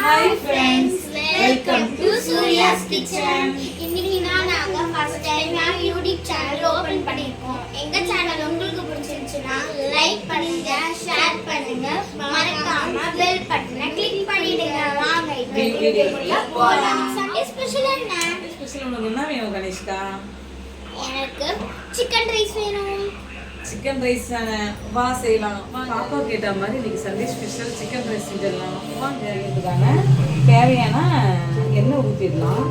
Hi friends, welcome to Surya's Kitchen. இன்னைக்கு நாங்க first time YouTube channel open பண்ணிருக்கோம். எங்க channel உங்களுக்கு பிடிச்சிருந்துச்சுனா லைக் பண்ணுங்க, ஷேர் பண்ணுங்க, மறக்காம bell பட்டனை click பண்ணிடுங்க. வாங்க இப்போ வீடியோக்குள்ள போலாம். சண்டே ஸ்பெஷல் என்ன? ஸ்பெஷல் உங்களுக்கு என்ன வேணும் கனிஷ்கா? எனக்கு chicken rice வேணும். சிக்கன் ரைஸ் வா செய்யலாம். பாப்பா கேட்ட மாதிரி இன்னைக்கு சண்டே ஸ்பெஷல் சிக்கன் ரைஸ் செஞ்சிடலாம். வாங்க இதுக்கான தேவையான எண்ணெய் ஊற்றிடலாம்.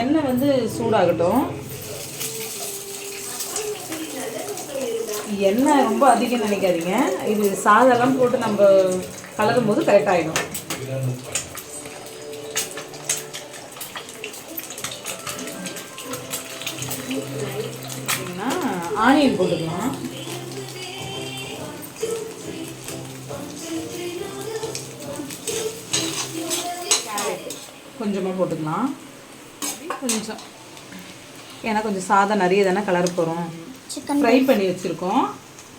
எண்ணெய் வந்து சூடாகட்டும். எண்ணெய் ரொம்ப அதிகம் நினைக்காதீங்க. இது சாதெல்லாம் போட்டு நம்ம கலரும் போது கரெக்டாகிடும். ஆனியன் போட்டுக்கலாம். கொஞ்சமாக போட்டுக்கலாம். கொஞ்சம் ஏன்னா கொஞ்சம் சாதம் நிறைய தானே கலர் போகிறோம். ஃப்ரை பண்ணி வச்சுருக்கோம்,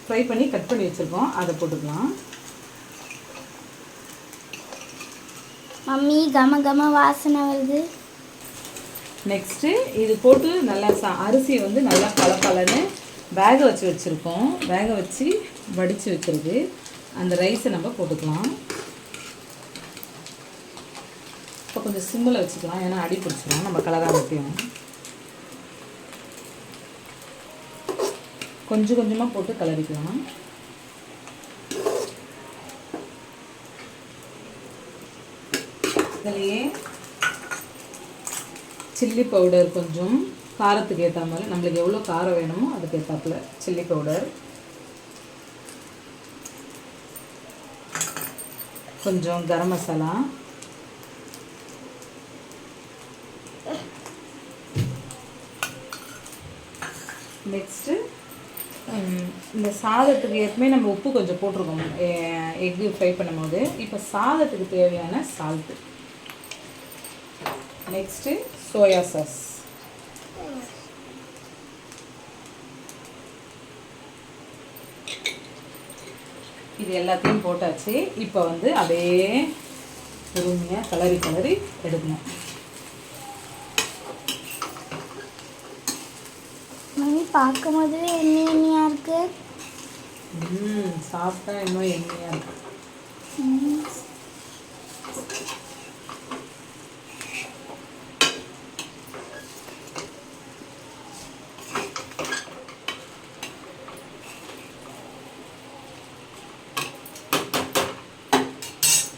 ஃப்ரை பண்ணி கட் பண்ணி வச்சுருக்கோம், அதை போட்டுக்கலாம். மம்மி கம கம வாசனை வருது. நெக்ஸ்ட்டு இது போட்டு நல்லா அரிசியை வந்து நல்லா பலன்னு வேக வச்சுருக்கோம். வேக வச்சு வடித்து வச்சுருக்கு. அந்த ரைஸை நம்ம போட்டுக்கலாம். இப்போ கொஞ்சம் சிம்மில் வச்சுக்கலாம், ஏன்னா அடி பிடிச்சிடும் நம்ம கலராக வைக்கணும். கொஞ்சம் கொஞ்சமாக போட்டு கலரிக்கலாம். இதுலேயே சில்லி பவுடர் கொஞ்சம் காரத்துக்கு ஏற்ற மாதிரி, நம்மளுக்கு எவ்வளோ காரம் வேணுமோ அதுக்கு ஏற்றாப்புல சில்லி பவுடர், கொஞ்சம் கரம் மசாலா, நெக்ஸ்ட்டு இந்த சாதத்துக்கு ஏற்கனவே நம்ம உப்பு கொஞ்சம் போட்டிருக்கோம் எக்கு ஃப்ரை பண்ணும்போது. இப்போ சாதத்துக்கு தேவையான சால்ட்டு, நெக்ஸ்ட்டு சோயா சாஸ், இது எல்லாத்தையும் போட்டாச்சு. இப்போ வந்து அப்படியே பொறுமையாக கலரி எடுக்கணும். மம்மி பார்க்கும்போது எண்ணெயாக இருக்கு. சாப்பிட்டா இன்னும் எண்ணெயாக இருக்கு.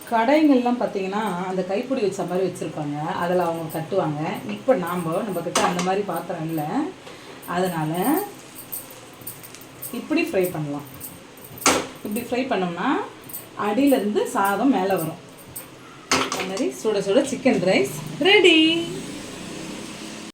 கடைங்கள்லாம் பார்த்தீங்கன்னா அந்த கைப்பிடி வச்ச மாதிரி வச்சுருப்பாங்க, அதில் அவங்க கட்டுவாங்க. இப்போ நம்மக்கிட்ட அந்த மாதிரி பாத்திரம் இல்லை, அதனால் இப்படி ஃப்ரை பண்ணலாம். இப்படி ஃப்ரை பண்ணோம்னா அடியிலேருந்து சாதம் மேலே வரும். அது மாதிரி சுட சுட சிக்கன் ரைஸ் ரெடி.